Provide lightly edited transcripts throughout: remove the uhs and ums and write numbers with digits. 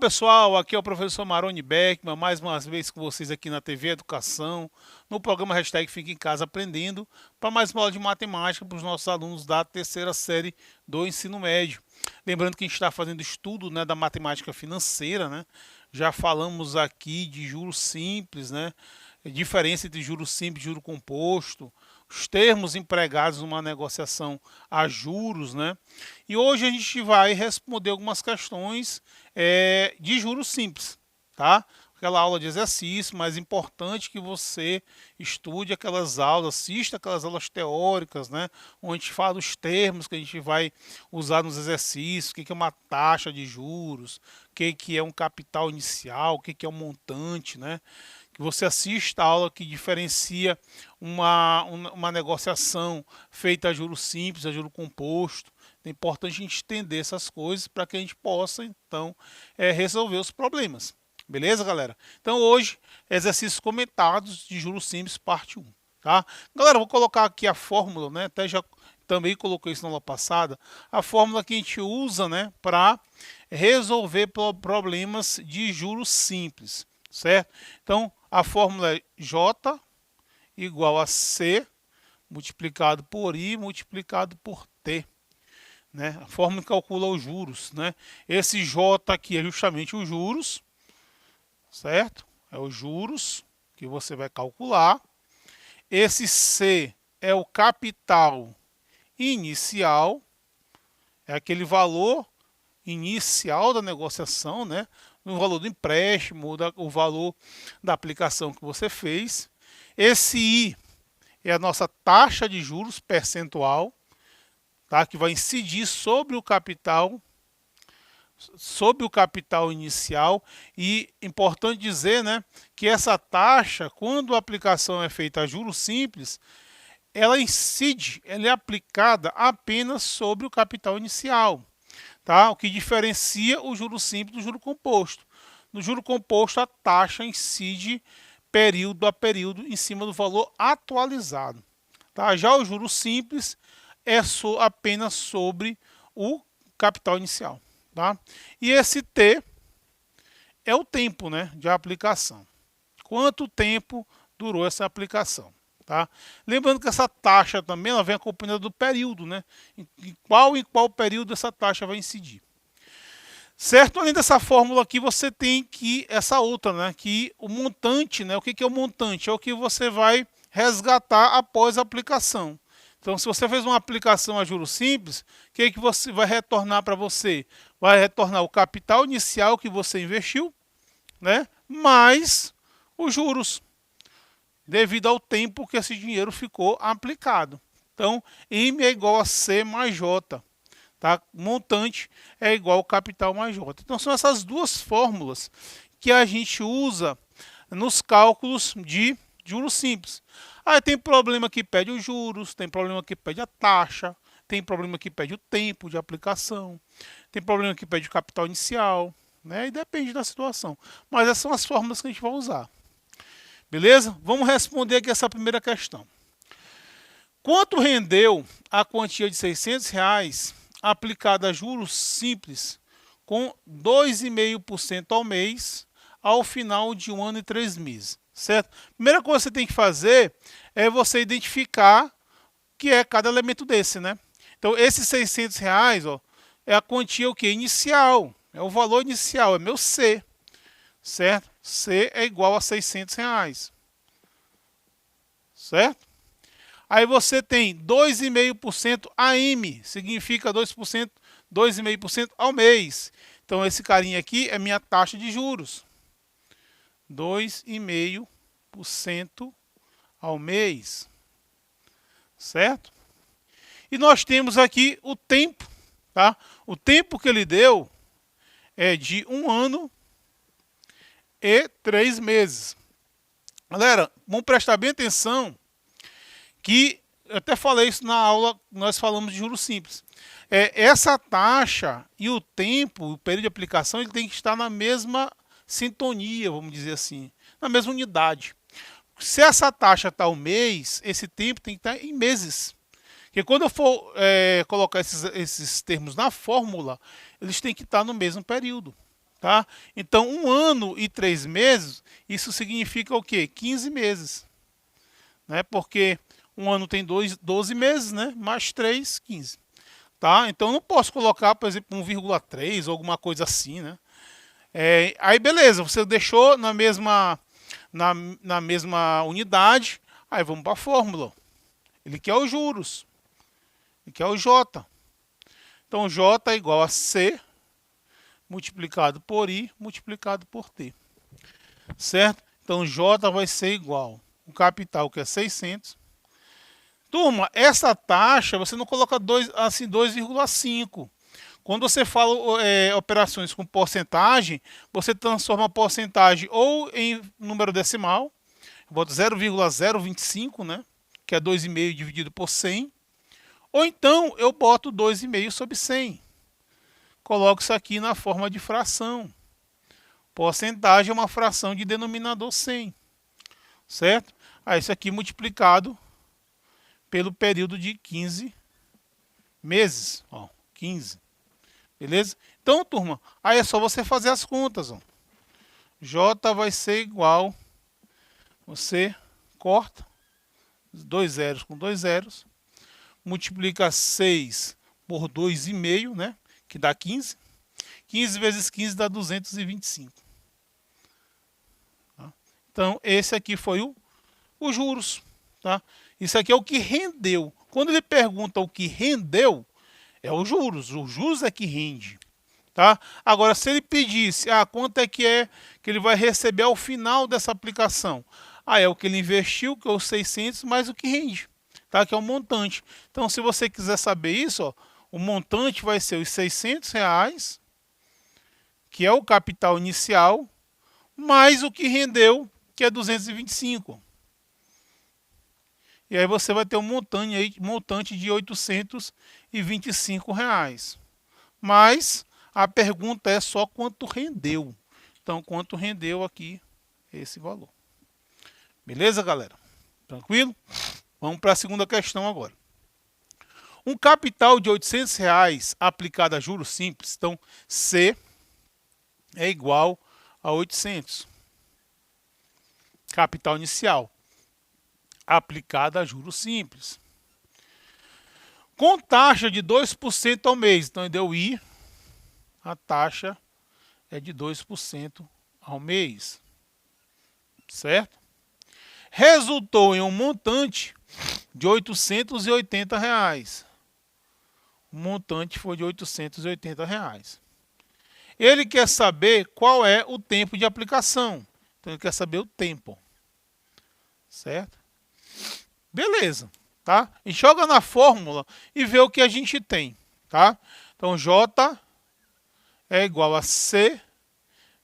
pessoal, aqui é o professor Maroni Beckman, mais uma vez com vocês aqui na TV Educação, no programa Hashtag Fique em Casa Aprendendo, para mais uma aula de matemática para os nossos alunos da terceira série do ensino médio. Lembrando que a gente está fazendo estudo, né, da matemática financeira, né? Já falamos aqui de juros simples, né? Diferença entre juros simples e juro composto, os termos empregados numa negociação a juros, né? E hoje a gente vai responder algumas questões de juros simples, tá? Aquela aula de exercício, mas importante que você estude aquelas aulas, assista aquelas aulas teóricas, né? Onde a gente fala os termos que a gente vai usar nos exercícios, o que é uma taxa de juros, o que é um capital inicial, o que é um montante, né? Que você assista a aula que diferencia uma negociação feita a juros simples, a juro composto. É importante a gente entender essas coisas para que a gente possa, então, resolver os problemas. Beleza, galera? Então, hoje, exercícios comentados de juros simples, parte 1. Tá? Galera, vou colocar aqui a fórmula, né? Até já também coloquei isso na aula passada. A fórmula que a gente usa, né, para resolver problemas de juros simples, certo? Então, a fórmula é J igual a C multiplicado por I multiplicado por T. Né? A fórmula que calcula os juros. Né? Esse J aqui é justamente os juros, certo? É os juros que você vai calcular. Esse C é o capital inicial, é aquele valor inicial da negociação, né? O valor do empréstimo, o valor da aplicação que você fez. Esse I é a nossa taxa de juros percentual, tá? Que vai incidir sobre o capital inicial. E importante dizer, né, que essa taxa, quando a aplicação é feita a juros simples, ela incide, ela é aplicada apenas sobre o capital inicial. Tá? O que diferencia o juro simples do juro composto. No juro composto, a taxa incide período a período em cima do valor atualizado. Tá? Já o juro simples é apenas sobre o capital inicial. Tá? E esse T é o tempo, né, de aplicação. Quanto tempo durou essa aplicação? Tá? Lembrando que essa taxa também ela vem acompanhada do período, né? Em qual período essa taxa vai incidir. Certo? Além dessa fórmula aqui, você tem que essa outra, né? Que o montante, né? O que é o montante? É o que você vai resgatar após a aplicação. Então, se você fez uma aplicação a juros simples, o que você vai retornar para você? Vai retornar o capital inicial que você investiu, né? Mais os juros, devido ao tempo que esse dinheiro ficou aplicado. Então, M é igual a C mais J. Tá? Montante é igual ao capital mais J. Então, são essas duas fórmulas que a gente usa nos cálculos de juros simples. Aí tem problema que pede os juros, tem problema que pede a taxa, tem problema que pede o tempo de aplicação, tem problema que pede o capital inicial, né? E depende da situação. Mas essas são as fórmulas que a gente vai usar. Beleza? Vamos responder aqui essa primeira questão. Quanto rendeu a quantia de R$600 aplicada a juros simples com 2,5% ao mês ao final de 1 ano e 3 meses? Certo? Primeira coisa que você tem que fazer é você identificar o que é cada elemento desse, né? Então, esses R$600, ó, é a quantia o quê? Inicial. É o valor inicial, é meu C. Certo? C é igual a R$600. Certo? Aí você tem 2,5% AM, significa 2,5% ao mês. Então, esse carinha aqui é minha taxa de juros. 2,5% ao mês. Certo? E nós temos aqui o tempo. Tá? O tempo que ele deu é de 1 ano e 3 meses. Galera, vamos prestar bem atenção que eu até falei isso na aula, nós falamos de juros simples. Essa taxa e o tempo, o período de aplicação, ele tem que estar na mesma sintonia, vamos dizer assim, na mesma unidade. Se essa taxa está ao mês, esse tempo tem que estar em meses. Porque quando eu for colocar esses termos na fórmula, eles têm que estar no mesmo período. tá? Então, 1 ano e 3 meses, isso significa o quê? 15 meses, né? Porque um ano tem 12 meses, né? Mais 3, 15. Tá? Então, eu não posso colocar, por exemplo, 1,3 ou alguma coisa assim, né? Aí, beleza, você deixou na mesma unidade, aí vamos para a fórmula. Ele quer os juros, ele quer o J. Então, J é igual a C multiplicado por I multiplicado por T. Certo? Então, J vai ser igual o capital, que é 600. Turma, essa taxa você não coloca assim, 2,5. Quando você fala operações com porcentagem, você transforma a porcentagem ou em número decimal, boto 0,025, né? Que é 2,5 dividido por 100. Ou então eu boto 2,5 sobre 100. Coloco isso aqui na forma de fração. Porcentagem é uma fração de denominador 100. Certo? Aí isso aqui multiplicado pelo período de 15 meses. Ó, 15. Beleza? Então, turma, aí é só você fazer as contas. Ó. J vai ser igual, você corta 2 zeros com 2 zeros, multiplica 6 por 2,5, né? Que dá 15. 15 vezes 15 dá 225. Tá? Então, esse aqui foi os juros. Tá? Isso aqui é o que rendeu. Quando ele pergunta o que rendeu, é os juros é que rende. Tá? Agora, se ele pedisse, quanto é que ele vai receber ao final dessa aplicação? É o que ele investiu, que é os 600, mais o que rende, tá? Que é o montante. Então, se você quiser saber isso, ó, o montante vai ser os R$ 600, que é o capital inicial, mais o que rendeu, que é 225. E aí você vai ter um montante de R$ 825. Mas a pergunta é só quanto rendeu. Então, quanto rendeu aqui esse valor. Beleza, galera? Tranquilo? Vamos para a segunda questão agora. Um capital de R$ 800 aplicado a juros simples. Então, C é igual a 800. Capital inicial aplicado a juros simples. Com taxa de 2% ao mês. Então, deu I. A taxa é de 2% ao mês. Certo? Resultou em um montante de R$ 880. O montante foi de R$ 880. Ele quer saber qual é o tempo de aplicação. Então, ele quer saber o tempo. Certo? Beleza. Tá? E joga na fórmula e vê o que a gente tem. Tá? Então, J é igual a C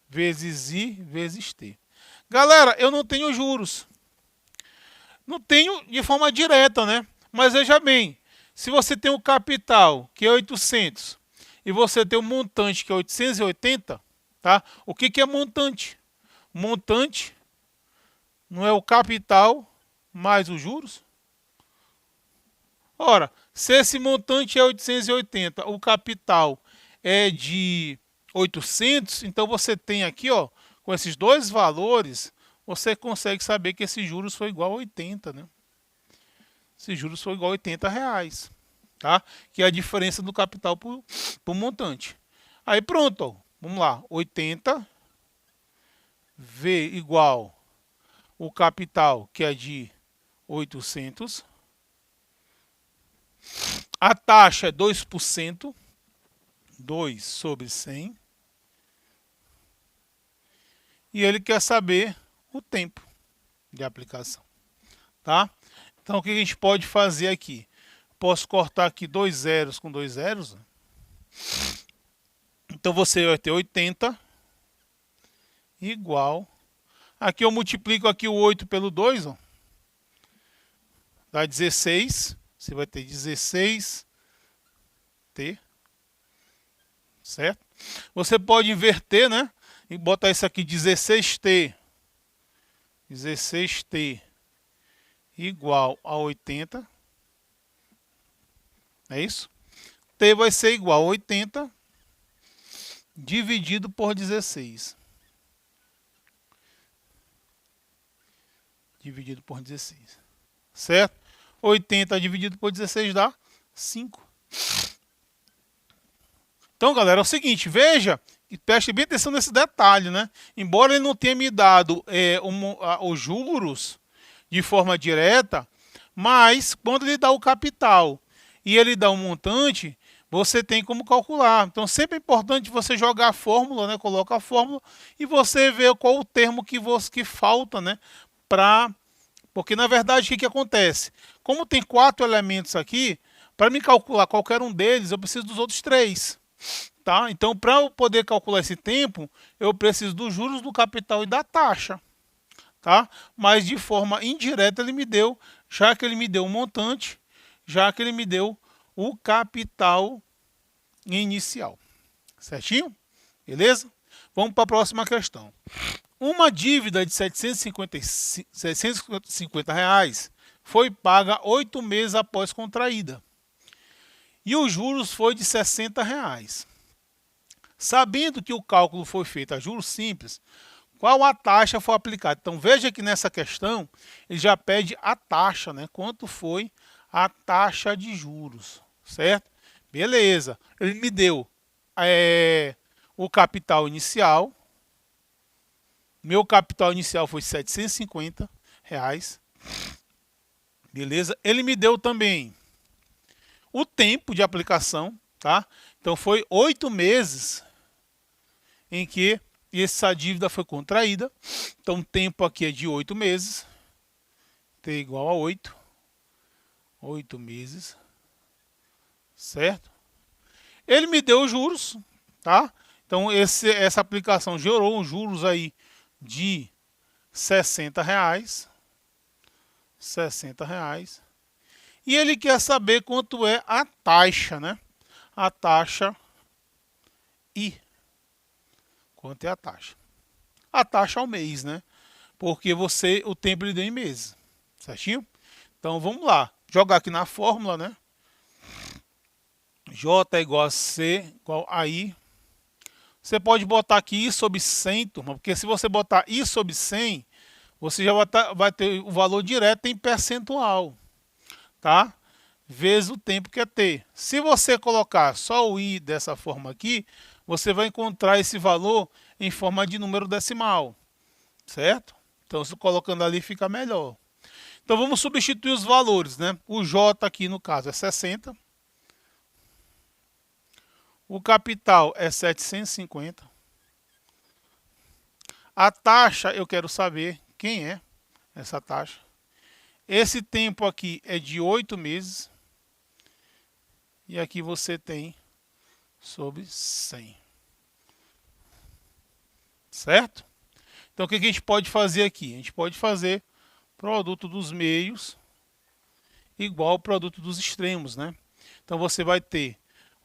vezes I vezes T. Galera, eu não tenho juros. Não tenho de forma direta, né? Mas veja bem, se você tem um capital que é 800 e você tem um montante que é 880, tá? O que é montante? Montante não é o capital mais os juros? Ora, se esse montante é 880, o capital é de 800, então você tem aqui, ó, com esses dois valores, você consegue saber que esses juros foi igual a 80, né? Esses juros foi igual a R$ 80, tá? Que é a diferença do capital por montante. Aí pronto, ó, vamos lá, 80 V igual o capital, que é de 800. A taxa é 2%, 2 sobre 100. E ele quer saber o tempo de aplicação, tá? Então, o que a gente pode fazer aqui? Posso cortar aqui 2 zeros com 2 zeros. Então, você vai ter 80 igual. Aqui eu multiplico aqui o 8 pelo 2, ó. Dá 16. Você vai ter 16T. Certo? Você pode inverter, né? E botar isso aqui 16T. 16T igual a 80. É isso? T vai ser igual a 80 dividido por 16. Dividido por 16. Certo? 80 dividido por 16 dá 5. Então, galera, é o seguinte, veja e preste bem atenção nesse detalhe, né? Embora ele não tenha me dado os juros de forma direta, mas quando ele dá o capital e ele dá um montante, você tem como calcular. Então, sempre é importante você jogar a fórmula, né? Coloca a fórmula e você vê qual o termo que falta, né? Porque, na verdade, o que acontece? Como tem 4 elementos aqui, para me calcular qualquer um deles, eu preciso dos outros 3. Tá? Então, para eu poder calcular esse tempo, eu preciso dos juros, do capital e da taxa. Tá? Mas de forma indireta ele me deu, já que ele me deu o montante, já que ele me deu o capital inicial. Certinho? Beleza? Vamos para a próxima questão. Uma dívida de R$ 750 reais foi paga 8 meses após contraída. E os juros foi de R$ 60 reais. Sabendo que o cálculo foi feito a juros simples, qual a taxa foi aplicada? Então veja que nessa questão ele já pede a taxa, né? Quanto foi a taxa de juros, certo? Beleza. Ele me deu o capital inicial. Meu capital inicial foi R$ 750 reais. Beleza? Ele me deu também o tempo de aplicação, tá? Então foi 8 meses em que essa dívida foi contraída. Então o tempo aqui é de 8 meses. T igual a 8. 8 meses. Certo? Ele me deu os juros, tá? Então essa aplicação gerou uns juros aí de R$ 60 reais. 60 reais. E ele quer saber quanto é a taxa, né? A taxa I. Quanto é a taxa? A taxa ao mês, né? Porque o tempo ele deu em meses. Certinho? Então vamos lá. Jogar aqui na fórmula, né? J é igual a C igual a I. Você pode botar aqui I sobre 100, turma, porque se você botar I sobre 100, você já vai ter o valor direto em percentual, tá? Vezes o tempo que é T. Se você colocar só o I dessa forma aqui, você vai encontrar esse valor em forma de número decimal, certo? Então, se colocando ali fica melhor. Então, vamos substituir os valores, né? O J aqui, no caso, é 60. O capital é 750. A taxa, eu quero saber quem é essa taxa. Esse tempo aqui é de 8 meses. E aqui você tem sobre 100. Certo? Então, o que a gente pode fazer aqui? A gente pode fazer produto dos meios igual ao produto dos extremos, né? Então, você vai ter,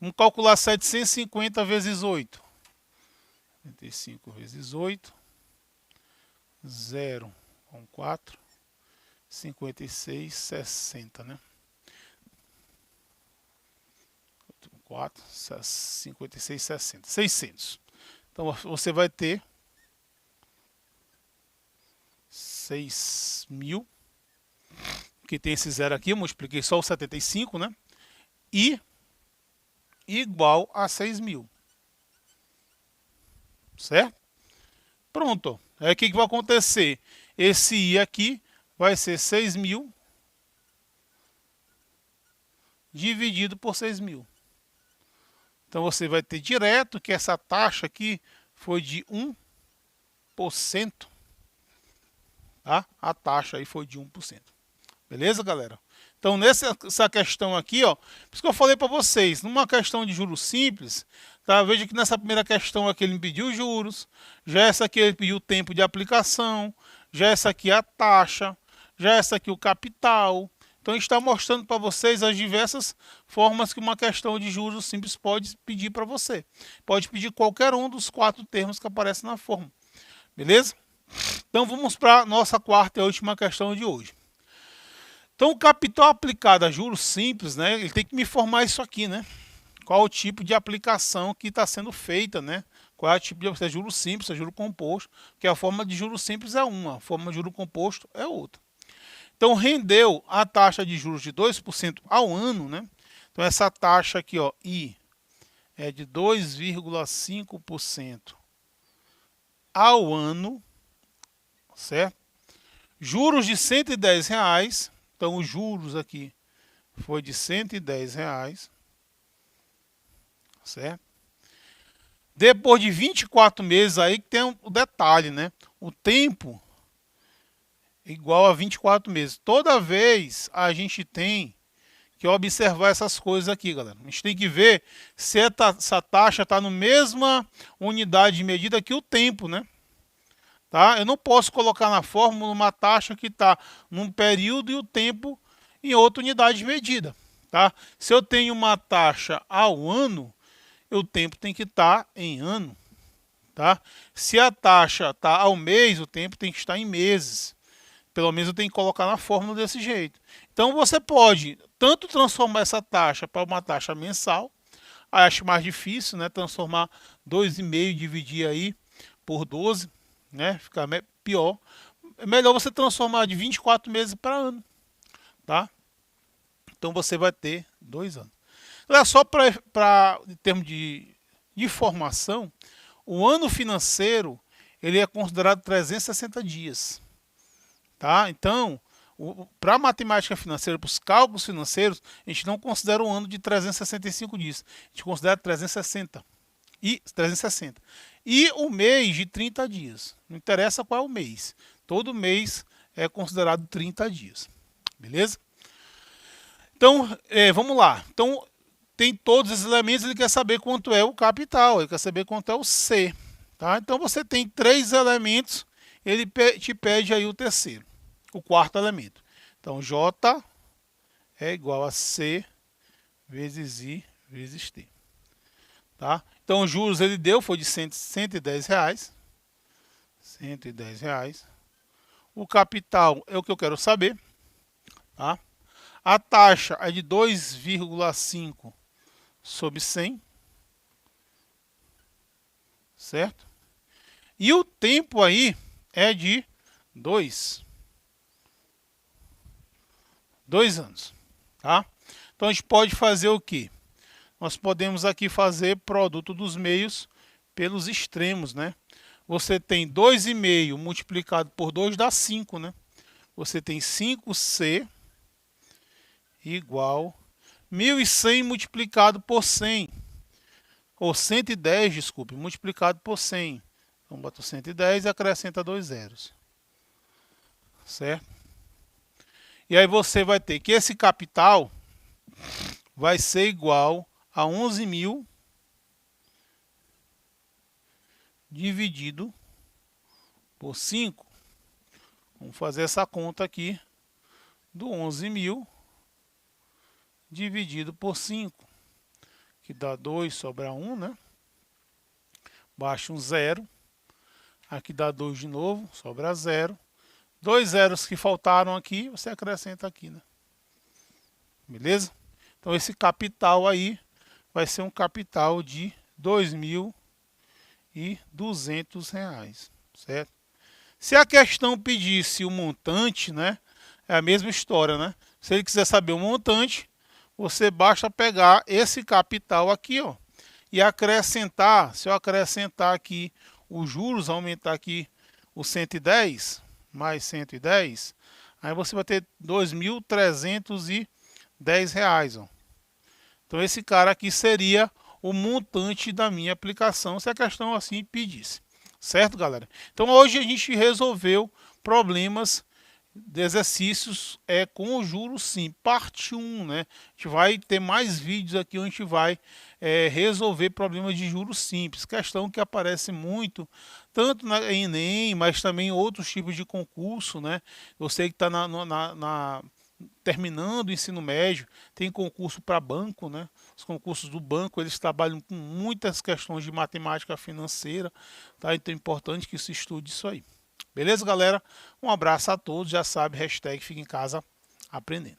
vamos calcular 750 vezes 8. 75 vezes 8. 0,4. 56, 60, né? 4, 56, 60. 600. Então, você vai ter 6.000, que tem esse zero aqui, eu multipliquei só o 75, né? E igual a 6.000. Certo? Pronto. Aí o que vai acontecer? Esse I aqui vai ser 6.000 dividido por 6.000. Então você vai ter direto que essa taxa aqui foi de 1%. Tá? A taxa aí foi de 1%. Beleza, galera? Então, nessa questão aqui, ó, por isso que eu falei para vocês, numa questão de juros simples, tá? Veja que nessa primeira questão aqui ele me pediu juros, já essa aqui ele pediu o tempo de aplicação, já essa aqui a taxa, já essa aqui o capital. Então, está mostrando para vocês as diversas formas que uma questão de juros simples pode pedir para você. Pode pedir qualquer um dos 4 termos que aparecem na fórmula. Beleza? Então, vamos para a nossa quarta e última questão de hoje. Então, o capital aplicado a juros simples, né? Ele tem que me informar isso aqui, né? Qual o tipo de aplicação que está sendo feita, né? Qual é o tipo de se é juros simples, se é juro composto, porque a forma de juros simples é uma, a forma de juro composto é outra. Então rendeu a taxa de juros de 2% ao ano, né? Então essa taxa aqui, ó, I, é de 2,5% ao ano, certo? Juros de R$110, então os juros aqui foi de R$110, certo? Depois de 24 meses aí que tem o detalhe, né? O tempo igual a 24 meses. Toda vez a gente tem que observar essas coisas aqui, galera. A gente tem que ver se essa taxa está na mesma unidade de medida que o tempo, né? Tá? Eu não posso colocar na fórmula uma taxa que está num período e o tempo em outra unidade de medida. Tá? Se eu tenho uma taxa ao ano, o tempo tem que estar em ano. Tá? Se a taxa está ao mês, o tempo tem que estar em meses. Pelo menos eu tenho que colocar na fórmula desse jeito. Então você pode tanto transformar essa taxa para uma taxa mensal, aí acho mais difícil, né? Transformar 2,5, dividir aí por 12, né? Fica pior. É melhor você transformar de 24 meses para ano, tá? Então você vai ter 2 anos. Olha só em termos de formação, o ano financeiro ele é considerado 360 dias. Tá? Então, para a matemática financeira, para os cálculos financeiros, a gente não considera um ano de 365 dias. A gente considera 360. E o mês de 30 dias. Não interessa qual é o mês. Todo mês é considerado 30 dias. Beleza? Então, vamos lá. Então, tem todos esses elementos, ele quer saber quanto é o capital, ele quer saber quanto é o C. Tá? Então, você tem 3 elementos, ele te pede aí o terceiro. O quarto elemento. Então, J é igual a C vezes I vezes T. Tá? Então, os juros ele deu, foi de R$110. R$110. O capital é o que eu quero saber. Tá? A taxa é de 2,5 sobre 100. Certo? E o tempo aí é de 2 anos, tá? Então a gente pode fazer o que? Nós podemos aqui fazer produto dos meios pelos extremos, né? Você tem 2,5 multiplicado por 2 dá 5, né? Você tem 5C igual 1.100 multiplicado por 100, ou 110, desculpe, multiplicado por 100. Então bota 110 e acrescenta 2 zeros, certo? E aí você vai ter que esse capital vai ser igual a 11.000 dividido por 5. Vamos fazer essa conta aqui do 11.000 dividido por 5, que dá 2, sobra 1, né? Baixa um 0. Aqui dá 2 de novo, sobra 0. 2 zeros que faltaram aqui, você acrescenta aqui, né? Beleza? Então esse capital aí vai ser um capital de R$2.200, certo? Se a questão pedisse o montante, né? É a mesma história, né? Se ele quiser saber o montante, você basta pegar esse capital aqui, ó, e acrescentar, se eu acrescentar aqui os juros, aumentar aqui o 110, mais 110, aí você vai ter R$2.310, ó. Então esse cara aqui seria o montante da minha aplicação, se a questão assim pedisse. Certo, galera? Então hoje a gente resolveu problemas de exercícios com o juros sim, parte 1, né? A gente vai ter mais vídeos aqui onde a gente vai resolver problemas de juros simples, questão que aparece muito, tanto na Enem, mas também em outros tipos de concurso, né? Você que está terminando o ensino médio, tem concurso para banco, né? Os concursos do banco, eles trabalham com muitas questões de matemática financeira, tá? Então é importante que se estude isso aí. Beleza, galera? Um abraço a todos, já sabe, hashtag fica em casa aprendendo.